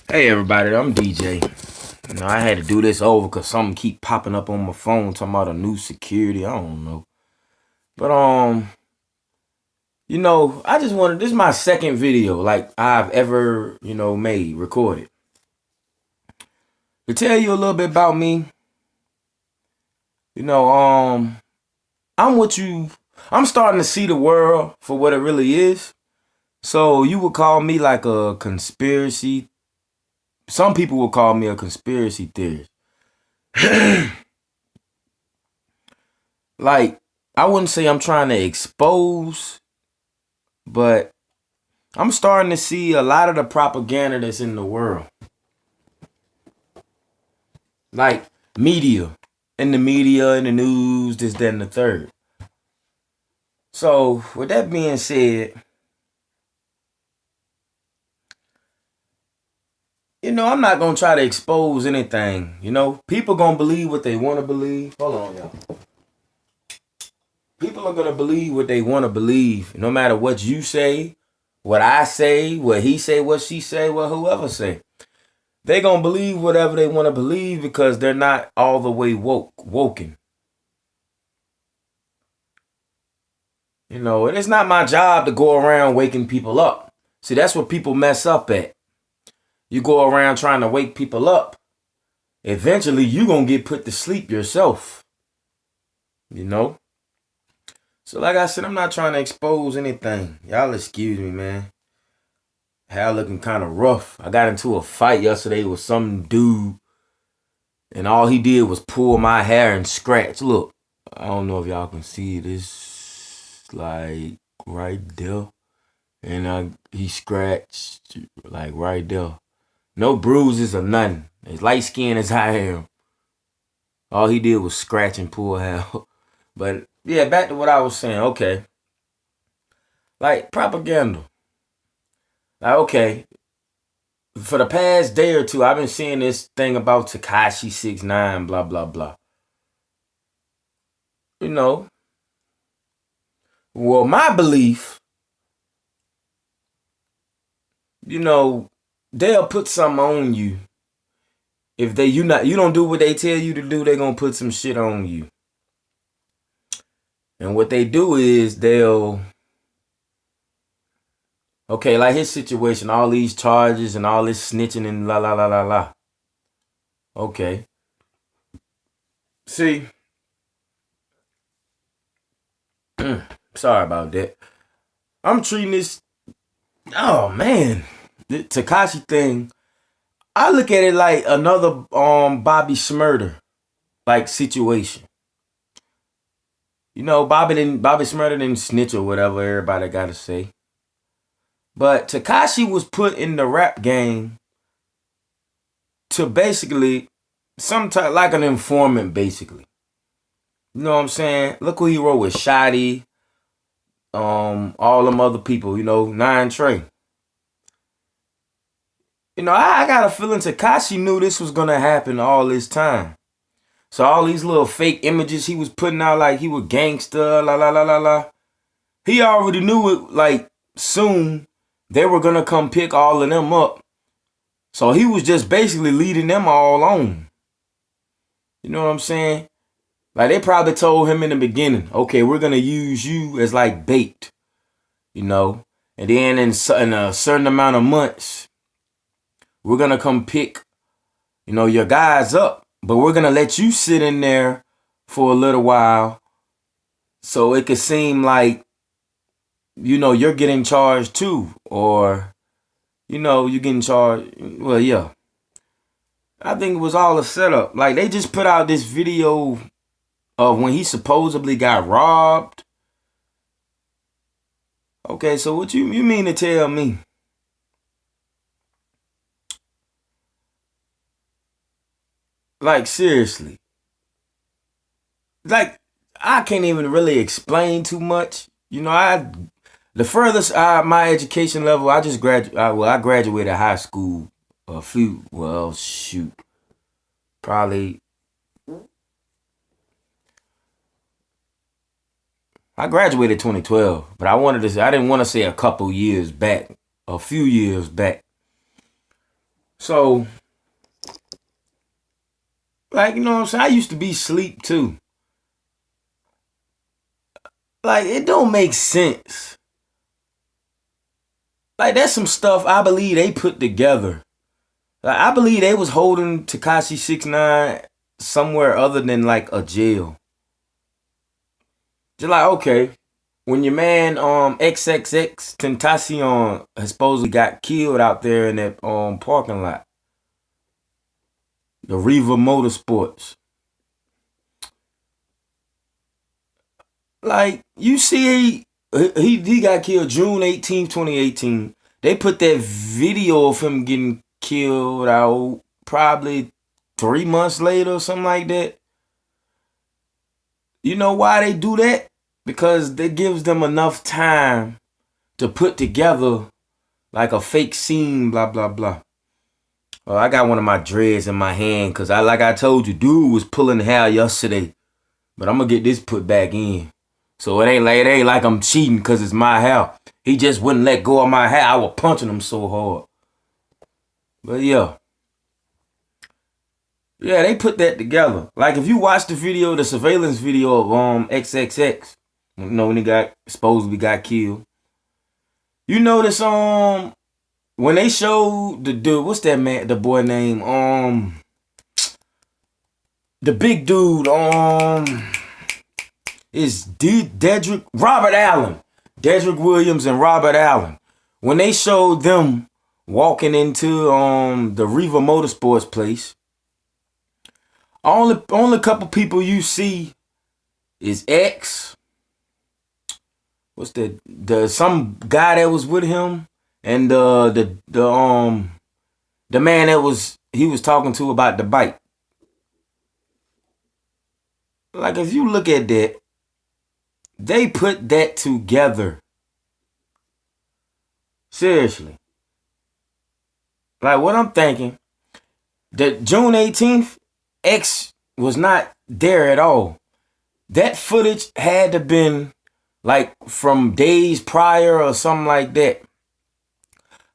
Hey everybody, I'm DJ. I had to do this over because something keep popping up on my phone talking about a new security. I don't know. But I just wanted this is my second video like I've ever, made, recorded. To tell you a little bit about me, you know, um, I'm what you I'm starting to see the world for what it really is. So you would call me like a conspiracy. Some people would call me a conspiracy theorist. Like, I wouldn't say I'm trying to expose, but I'm starting to see a lot of the propaganda that's in the world. Like media. In the media, in the news, this, that, and the third. So, with that being said, I'm not going to try to expose anything. People going to believe what they want to believe. Hold on, y'all. People are going to believe what they want to believe, no matter what you say, what I say, what he say, what she say, what whoever say. They gonna believe whatever they want to believe because they're not all the way woken. And it's not my job to go around waking people up. See, that's what people mess up at. You go around trying to wake people up. Eventually, you gonna get put to sleep yourself. So like I said, I'm not trying to expose anything. Y'all excuse me, man. Hair looking kind of rough. I got into a fight yesterday with some dude, and all he did was pull my hair and scratch. Look, I don't know if y'all can see this, like right there. And he scratched like right there. No bruises or nothing. As light skinned as I am. All he did was scratch and pull hair. But yeah, back to what I was saying. Okay. Like propaganda. Like, okay. For the past day or two, I've been seeing this thing about Tekashi 6ix9ine, blah, blah, blah. Well, my belief, they'll put something on you. If you don't do what they tell you to do, they're gonna put some shit on you. And what they do is okay, like his situation, all these charges and all this snitching and la la la la la. Okay. See, sorry about that. I'm treating this, oh man, the Tekashi thing. I look at it like another Bobby Shmurda like situation. Bobby Shmurda didn't snitch or whatever everybody gotta say. But Tekashi was put in the rap game to basically sometimes like an informant, basically. You know what I'm saying? Look who he wrote with Shotty, all them other people, 9 Trey. I got a feeling Tekashi knew this was gonna happen all this time. So all these little fake images he was putting out like he was gangster, la la la la la. He already knew it, like soon they were gonna come pick all of them up. So he was just basically leading them all on. You know what I'm saying? Like they probably told him in the beginning, okay, we're gonna use you as like bait, and then in a certain amount of months, we're gonna come pick, your guys up, but we're gonna let you sit in there for a little while, so it could seem like, you're getting charged too, or, you're getting charged. Well, yeah. I think it was all a setup. Like they just put out this video of when he supposedly got robbed. Okay, so what you mean to tell me? Like seriously. Like I can't even really explain too much. The furthest my education level, I just I graduated high school probably I graduated 2012, but I didn't want to say a couple years back, a few years back. So, like, you know what I'm saying? I used to be sleep too. Like, it don't make sense. Like, that's some stuff I believe they put together. Like, I believe they was holding Tekashi 6ix9ine somewhere other than like a jail. Just like, okay, when your man XXX Tentacion has supposedly got killed out there in that parking lot, the Riva Motorsports. Like, you see, he got killed June 18th, 2018. They put that video of him getting killed out probably 3 months later or something like that. You know why they do that? Because it gives them enough time to put together like a fake scene, blah, blah, blah. I got one of my dreads in my hand because like I told you, dude was pulling hair yesterday. But I'm going to get this put back in. So it ain't like I'm cheating because it's my hair. He just wouldn't let go of my hair. I was punching him so hard. But yeah. Yeah, they put that together. Like if you watch the video, the surveillance video of XXX, you know, when he supposedly got killed. You notice when they showed the dude, what's that man, the boy name? The big dude, is Robert Allen. Dedrick Williams and Robert Allen. When they showed them walking into the Riva Motorsports place, only couple people you see is X. What's that? Some guy that was with him, and the man that he was talking to about the bike. Like if you look at that, they put that together. Seriously. Like what I'm thinking, that June 18th, X was not there at all. That footage had to been like from days prior or something like that.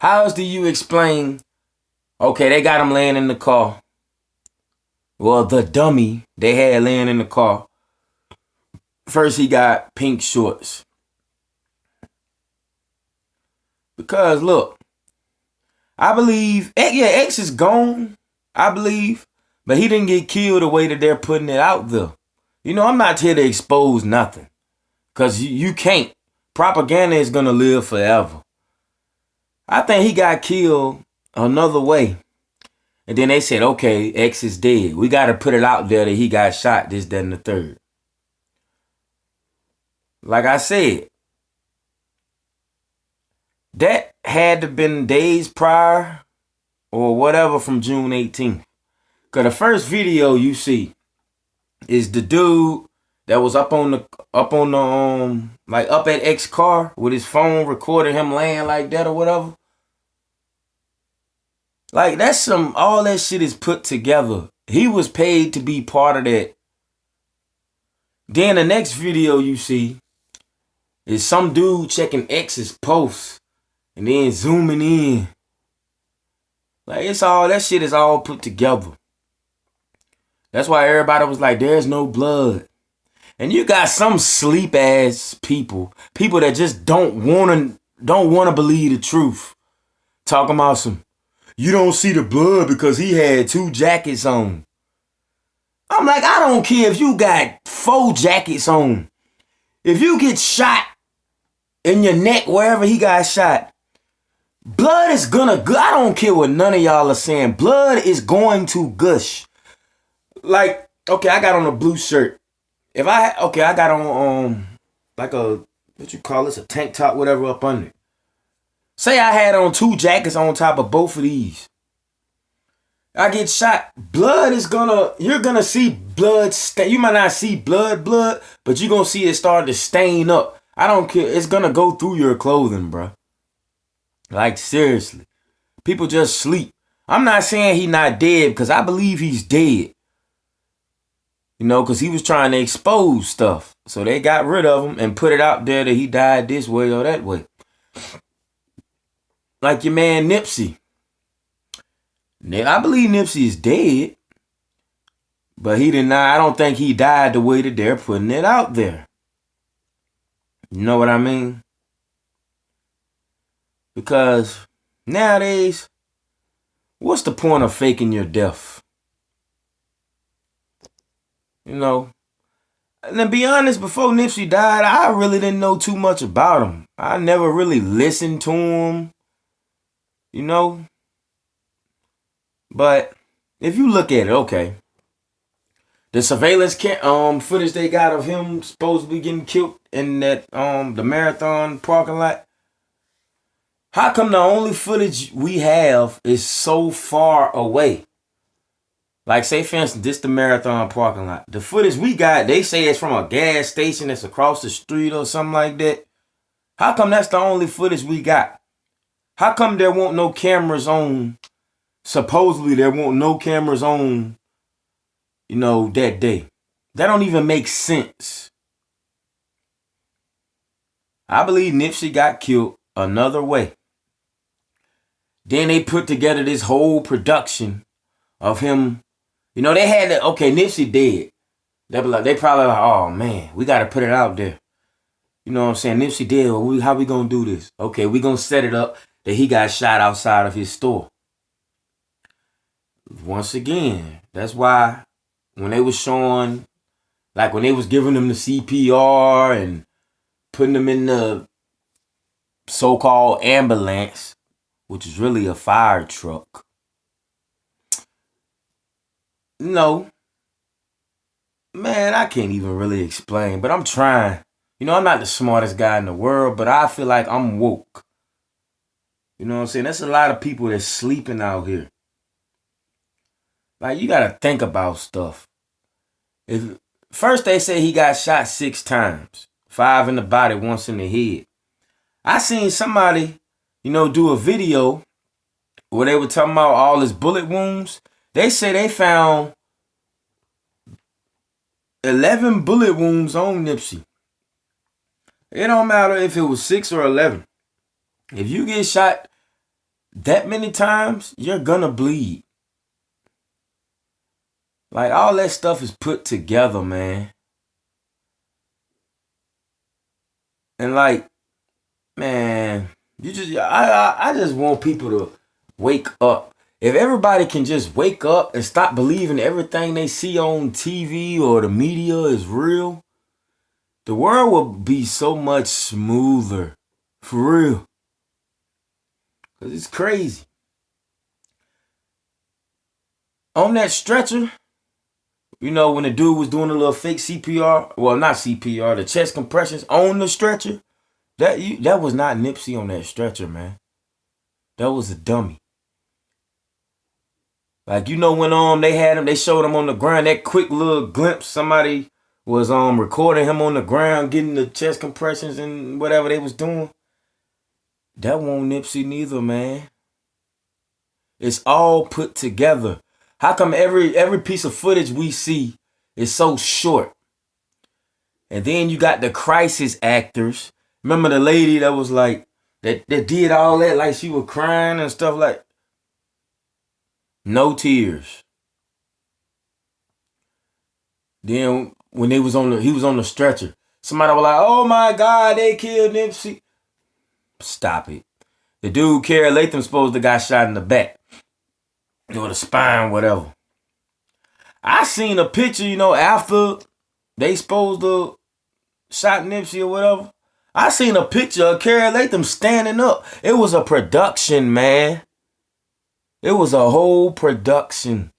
How else do you explain, okay, they got him laying in the car. Well, the dummy they had laying in the car. First, he got pink shorts. Because, look, I believe, yeah, X is gone, I believe, but he didn't get killed the way that they're putting it out there. You know, I'm not here to expose nothing. Because you can't. Propaganda is going to live forever. I think he got killed another way. And then they said, okay, X is dead. We got to put it out there that he got shot, this, that, and the third. Like I said, that had to been days prior or whatever from June 18th. Because the first video you see is the dude that was up at X car with his phone recording him laying like that or whatever. Like that's all that shit is put together. He was paid to be part of that. Then the next video you see is some dude checking X's posts and then zooming in. Like that shit is all put together. That's why everybody was like, there's no blood. And you got some sleep ass people that just don't wanna believe the truth. Talking about you don't see the blood because he had 2 jackets on. I'm like, I don't care if you got 4 jackets on. If you get shot in your neck, wherever he got shot, blood is gonna gush. I don't care what none of y'all are saying. Blood is going to gush. Like, okay, I got on a blue shirt. I got on like a, what you call this, a tank top, whatever up under. Say I had on 2 jackets on top of both of these. I get shot. Blood is you're gonna see blood stain. You might not see blood, but you're gonna see it start to stain up. I don't care. It's gonna go through your clothing, bro. Like, seriously. People just sleep. I'm not saying he's not dead because I believe he's dead. You know, because he was trying to expose stuff. So they got rid of him and put it out there that he died this way or that way. Like your man Nipsey. I believe Nipsey is dead, but he did not. I don't think he died the way that they're putting it out there. You know what I mean? Because nowadays, what's the point of faking your death? You know? And to be honest, before Nipsey died, I really didn't know too much about him. I never really listened to him. You know? But if you look at it, okay. The surveillance footage they got of him supposedly getting killed in that the marathon parking lot. How come the only footage we have is so far away? Like, say for instance, this the marathon parking lot. The footage we got, they say it's from a gas station that's across the street or something like that. How come that's the only footage we got? How come there won't no cameras on? Supposedly there won't no cameras on, you know, that day. That don't even make sense. I believe Nipsey got killed another way. Then they put together this whole production of him. You know, they had to, okay, Nipsey dead. They probably like, oh man, we got to put it out there. You know what I'm saying? Nipsey dead. Well, how we going to do this? Okay, we going to set it up that he got shot outside of his store. Once again, that's why when they was showing, like when they was giving him the CPR and putting him in the so-called ambulance, which is really a fire truck. No. Man, I can't even really explain, but I'm trying. You know, I'm not the smartest guy in the world, but I feel like I'm woke. You know what I'm saying? There's a lot of people that's sleeping out here. Like, you gotta think about stuff. First they say he got shot 6 times. 5 in the body, once in the head. I seen somebody, you know, do a video where they were talking about all his bullet wounds. They say they found 11 bullet wounds on Nipsey. It don't matter if it was 6 or 11. If you get shot that many times, you're gonna bleed. Like, all that stuff is put together, man. And like, man, I just want people to wake up. If everybody can just wake up and stop believing everything they see on TV or the media is real, the world will be so much smoother. For real. Because it's crazy. On that stretcher, you know, when the dude was doing a little fake CPR, well, not CPR, the chest compressions on the stretcher, that was not Nipsey on that stretcher, man. That was a dummy. Like, you know, when they had him, they showed him on the ground, that quick little glimpse, somebody was recording him on the ground, getting the chest compressions and whatever they was doing. That won't Nipsey neither, man. It's all put together. How come every piece of footage we see is so short? And then you got the crisis actors. Remember the lady that was like, that did all that, like she was crying and stuff like. No tears. Then when he was on the stretcher, somebody was like, oh my God, they killed Nipsey. Stop it. The dude, Kerry Latham, supposed to got shot in the back. Or the spine, whatever. I seen a picture, you know, after they supposed to shot Nipsey or whatever. I seen a picture of Kerry Latham standing up. It was a production, man. It was a whole production.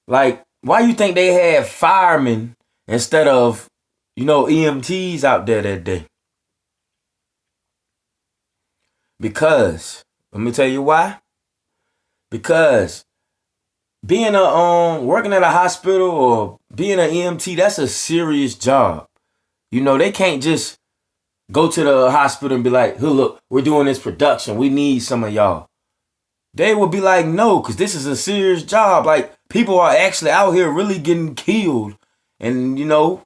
Like, why you think they had firemen instead of, you know, EMTs out there that day? Because, let me tell you why. Because being working at a hospital or being an EMT, that's a serious job. You know, they can't just go to the hospital and be like, hey, look, we're doing this production. We need some of y'all. They would be like, no, because this is a serious job. Like, people are actually out here really getting killed. And, you know,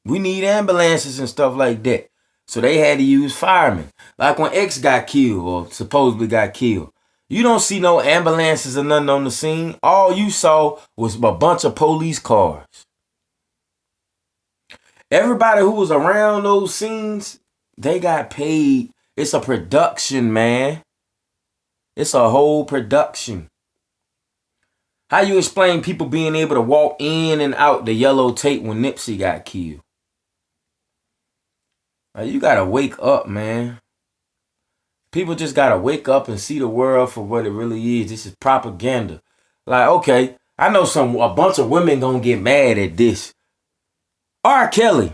we need ambulances and stuff like that. So they had to use firemen. Like when X got killed or supposedly got killed. You don't see no ambulances or nothing on the scene. All you saw was a bunch of police cars. Everybody who was around those scenes, they got paid. It's a production, man. It's a whole production. How you explain people being able to walk in and out the yellow tape when Nipsey got killed? Like, you gotta wake up, man. People just gotta wake up and see the world for what it really is. This is propaganda. Like, okay, I know a bunch of women gonna get mad at this. R. Kelly.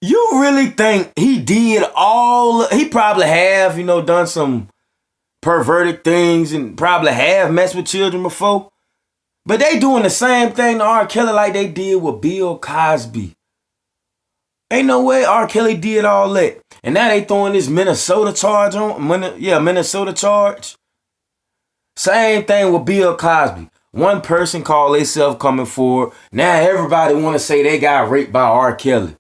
You really think he did he probably have, done some perverted things and probably have messed with children before. But they doing the same thing to R. Kelly like they did with Bill Cosby. Ain't no way R. Kelly did all that. And now they throwing this Minnesota charge on. Minnesota charge. Same thing with Bill Cosby. One person called themselves coming forward. Now everybody want to say they got raped by R. Kelly.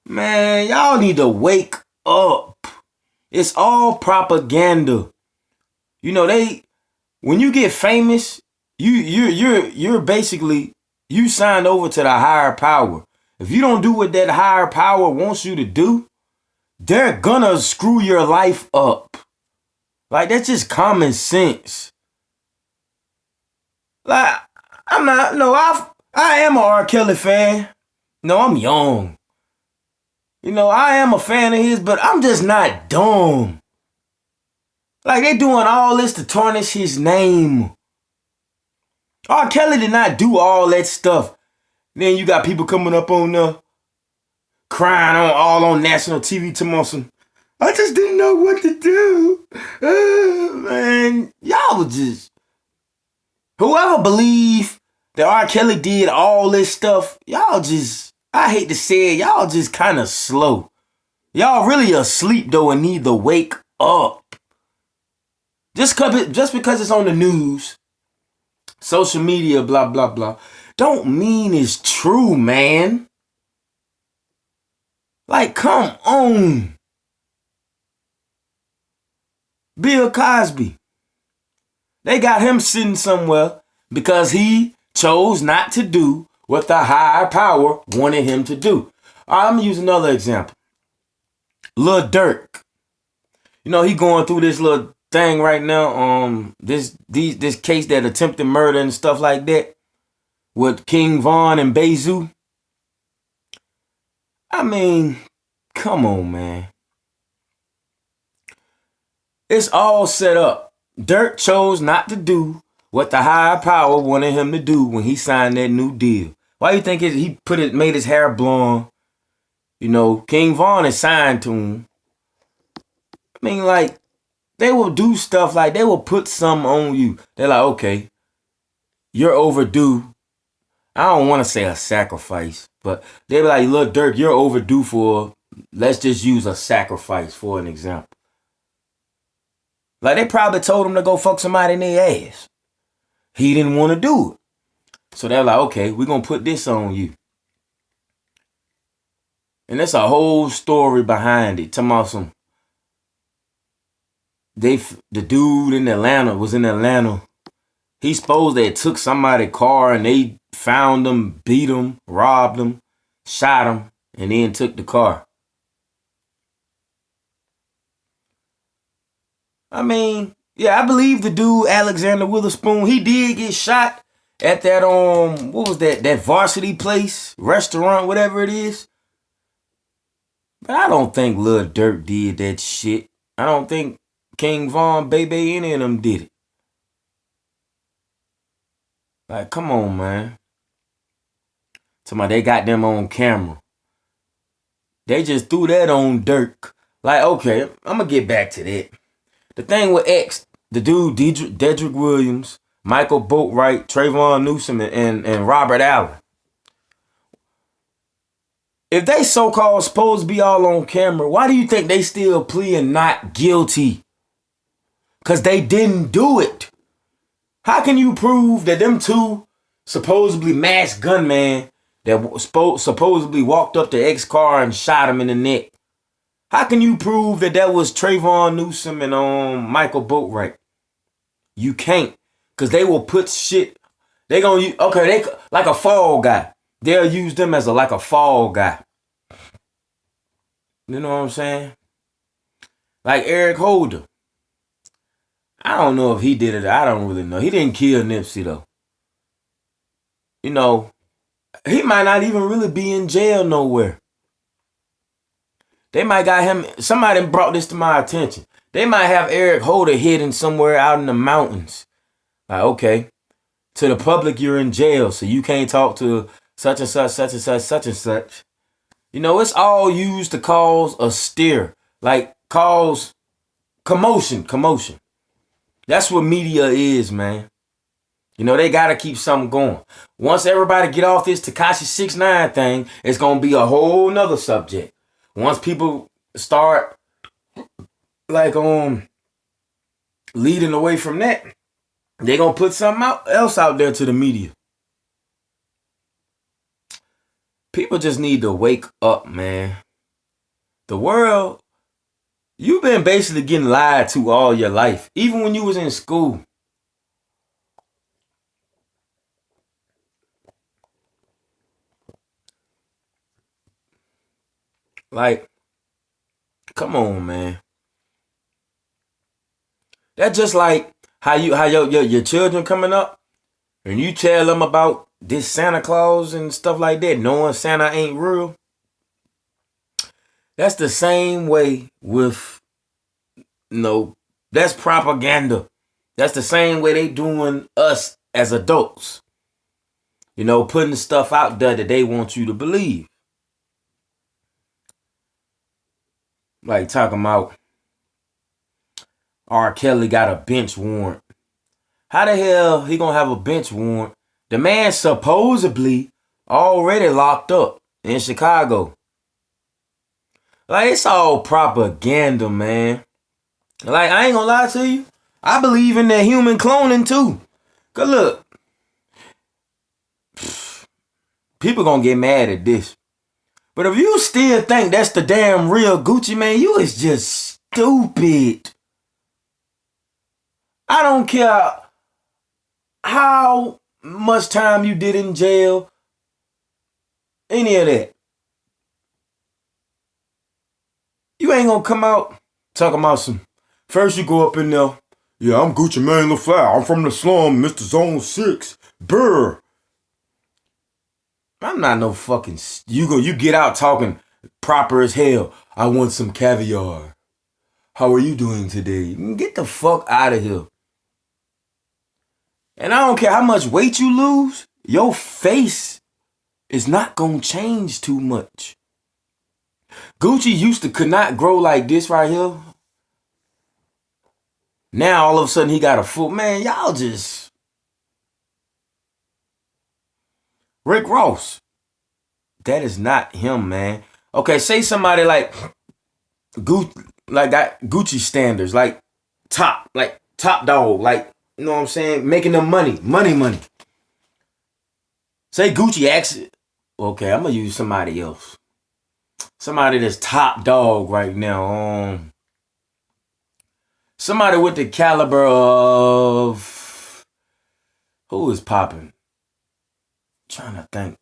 Man, y'all need to wake up. It's all propaganda. When you get famous, you're basically, you signed over to the higher power. If you don't do what that higher power wants you to do, they're gonna screw your life up. Like, that's just common sense. Like, I am a R. Kelly fan. No, I'm young. I am a fan of his, but I'm just not dumb. Like, they doing all this to tarnish his name. R. Kelly did not do all that stuff. Then you got people coming up on crying on national TV tomorrow. I just didn't know what to do. Man, y'all was just... Whoever believe that R. Kelly did all this stuff, y'all just... I hate to say it, y'all just kind of slow. Y'all really asleep though and need to wake up. Just because it's on the news, social media, blah, blah, blah, don't mean it's true, man. Like, come on. Bill Cosby. They got him sitting somewhere because he chose not to do what the higher power wanted him to do. I'm going to use another example. Lil Durk. He going through this little thing right now. This case that attempted murder and stuff like that with King Von and Bezu. I mean, come on, man. It's all set up. Durk chose not to do what the higher power wanted him to do when he signed that new deal. Why you think he made his hair blonde? King Von is signed to him. I mean, like, they will do stuff like they will put something on you. They're like, okay, you're overdue. I don't want to say a sacrifice, but they be like, look, Durk, you're overdue for, let's just use a sacrifice for an example. Like, they probably told him to go fuck somebody in their ass. He didn't want to do it. So they're like, okay, we're going to put this on you. And there's a whole story behind it. Talking about the dude in Atlanta was in Atlanta. He supposed they took somebody's car and they found him, beat him, robbed him, shot him, and then took the car. I mean, yeah, I believe the dude, Alexander Witherspoon, he did get shot at that, what was that Varsity place, restaurant, whatever it is. But I don't think Lil Durk did that shit. I don't think King Von, Baby, any of them did it. Like, come on, man. Somebody, they got them on camera. They just threw that on Durk. Like, okay, I'm going to get back to that. The thing with X, the dude, Dedrick Williams, Michael Boatwright, Trayvon Newsom, and Robert Allen. If they so-called supposed to be all on camera, why do you think they still pleading not guilty? Because they didn't do it. How can you prove that them two supposedly masked gunmen that supposedly walked up to X car and shot him in the neck? How can you prove that that was Trayvon Newsom and Michael Boatwright? You can't, cause they will put shit. They gonna use, okay, they like a fall guy. They'll use them as like a fall guy. You know what I'm saying? Like Eric Holder. I don't know if he did it. I don't really know. He didn't kill Nipsey though. You know, he might not even really be in jail nowhere. They might got him. Somebody brought this to my attention. They might have Eric Holder hidden somewhere out in the mountains. Like, okay, to the public, you're in jail, so you can't talk to such and such, such and such, such and such. You know, it's all used to cause a stir, like cause commotion. That's what media is, man. You know, they got to keep something going. Once everybody get off this Tekashi 6ix9ine thing, it's going to be a whole nother subject. Once people start like leading away from that, they're going to put something else out there to the media. People just need to wake up, man. The world, you've been basically getting lied to all your life, even when you was in school. Like, come on, man. That's just like how your children coming up and you tell them about this Santa Claus and stuff like that, knowing Santa ain't real. That's the same way with, that's propaganda. That's the same way they doing us as adults. Putting stuff out there that they want you to believe. Like talking about R. Kelly got a bench warrant. How the hell he gonna have a bench warrant? The man supposedly already locked up in Chicago. Like, it's all propaganda, man. Like, I ain't gonna lie to you. I believe in that human cloning too. Cause look, people gonna get mad at this. But if you still think that's the damn real Gucci, man, you is just stupid. I don't care how much time you did in jail, any of that. You ain't gonna come out talking about some. First you go up in there, yeah, I'm Gucci Mane LaFleur. I'm from the slum, Mr. Zone 6. Brr. I'm not no fucking. You get out talking proper as hell. I want some caviar. How are you doing today? Get the fuck out of here. And I don't care how much weight you lose, your face is not gonna change too much. Gucci could not grow like this right here. Now all of a sudden he got a full, man, y'all just. Rick Ross. That is not him, man. Okay, say somebody like Gucci, like got Gucci standards, like top dog, like, you know what I'm saying? Making them money. Say Gucci actually, okay, I'm gonna use somebody else. Somebody that's top dog right now. Somebody with the caliber of, who is popping? Trying to think.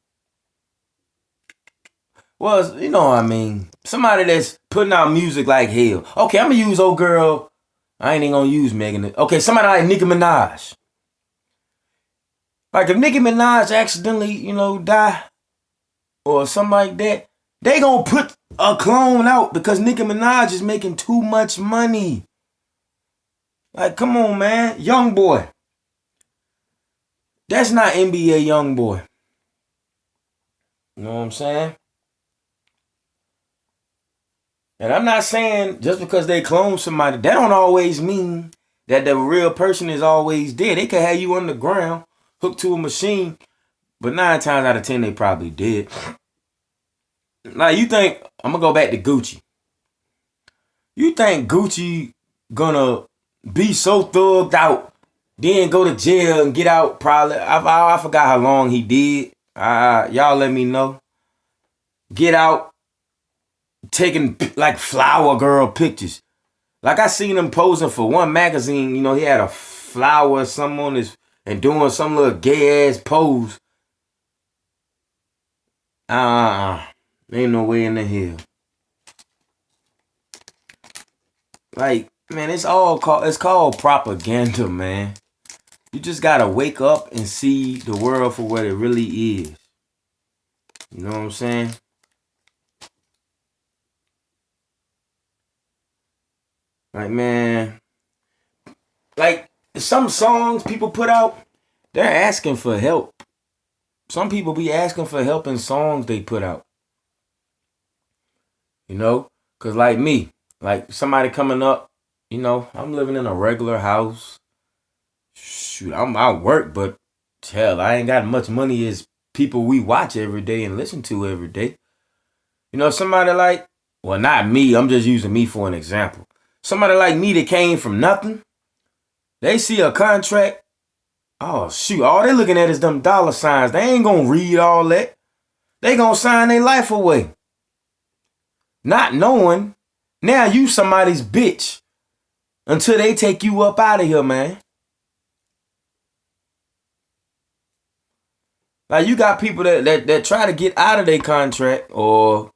Well, you know what I mean. Somebody that's putting out music like hell. Okay, I'm gonna use old girl. I ain't even gonna use Megan. Okay, somebody like Nicki Minaj. Like if Nicki Minaj accidentally, die or something like that, they gonna put a clone out because Nicki Minaj is making too much money. Like, come on, man. Young boy. That's not NBA young boy. You know what I'm saying? And I'm not saying just because they clone somebody, that don't always mean that the real person is always dead. They could have you underground, hooked to a machine, but 9 times out of 10, they probably dead. Now, you think, I'm going to go back to Gucci. You think Gucci gonna be so thugged out, then go to jail and get out probably, I forgot how long he did. Y'all let me know. Get out, taking like flower girl pictures. Like I seen him posing for one magazine, you know, he had a flower or something on his and doing some little gay ass pose. Ain't no way in the hell. Like, man, it's called propaganda, man. You just gotta wake up and see the world for what it really is. You know what I'm saying? Like, man, like some songs people put out, they're asking for help. Some people be asking for help in songs they put out. You know? Cause like me, like somebody coming up, you know, I'm living in a regular house. Shoot, I work, but hell, I ain't got much money as people we watch every day and listen to every day. You know, somebody like, well, not me, I'm just using me for an example. Somebody like me that came from nothing, they see a contract, oh shoot, all they looking at is them dollar signs. They ain't gonna read all that. They gonna sign their life away. Not knowing, now you somebody's bitch until they take you up out of here, man. Like you got people that try to get out of their contract or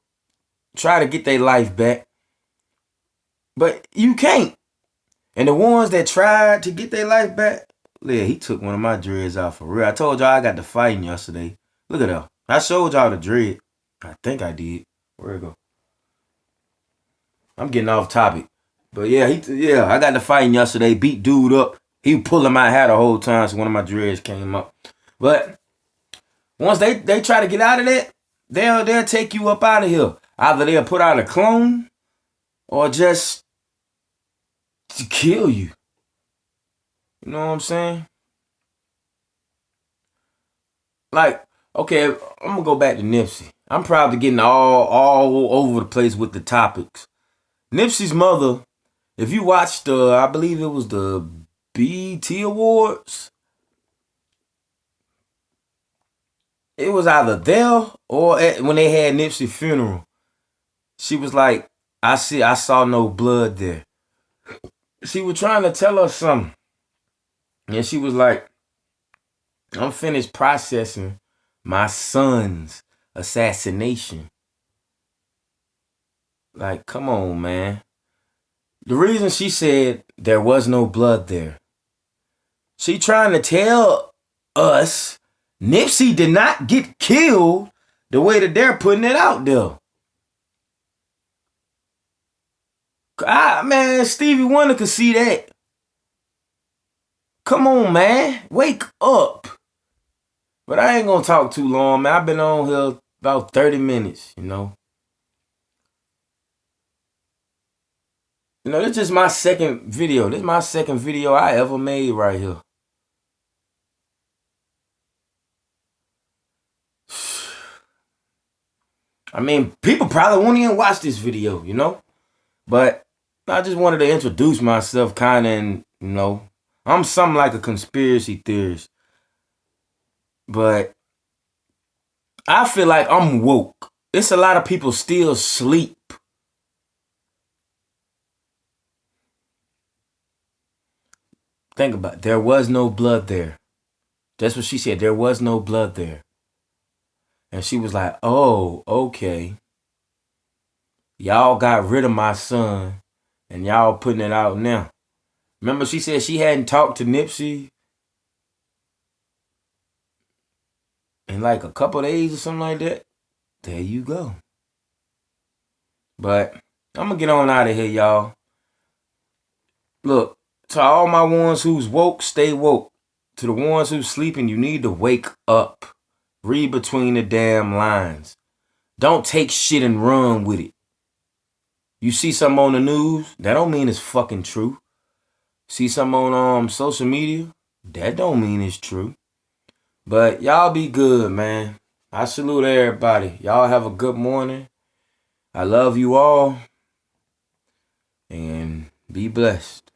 try to get their life back, but you can't. And the ones that tried to get their life back, yeah, he took one of my dreads out for real. I told y'all I got the fighting yesterday. Look at that. I showed y'all the dread. I think I did. Where it go? I'm getting off topic. But yeah, I got the fighting yesterday. Beat dude up. He was pulling my hair the whole time, so one of my dreads came up. But once they try to get out of that, they'll take you up out of here. Either they'll put out a clone or just to kill you. You know what I'm saying? Like, okay, I'm gonna go back to Nipsey. I'm probably getting all over the place with the topics. Nipsey's mother, if you watched I believe it was the BET Awards, it was either there or when they had Nipsey's funeral. She was like, I saw no blood there. She was trying to tell us something. And she was like, I'm finished processing my son's assassination. Like, come on, man. The reason she said there was no blood there, she trying to tell us Nipsey did not get killed the way that they're putting it out there. Man, Stevie Wonder could see that. Come on, man. Wake up. But I ain't gonna talk too long, man. I've been on here about 30 minutes, you know. You know, this is my second video. This is my second video I ever made right here. I mean, people probably won't even watch this video, you know? But I just wanted to introduce myself kind of, and, you know, I'm something like a conspiracy theorist. But I feel like I'm woke. It's a lot of people still sleep. Think about it. There was no blood there. That's what she said. There was no blood there. And she was like, oh, okay. Y'all got rid of my son and y'all putting it out now. Remember she said she hadn't talked to Nipsey in like a couple days or something like that. There you go. But I'm going to get on out of here, y'all. Look, to all my ones who's woke, stay woke. To the ones who's sleeping, you need to wake up. Read between the damn lines. Don't take shit and run with it. You see something on the news, that don't mean it's fucking true. See something on social media, that don't mean it's true. But y'all be good, man. I salute everybody. Y'all have a good morning. I love you all. And be blessed.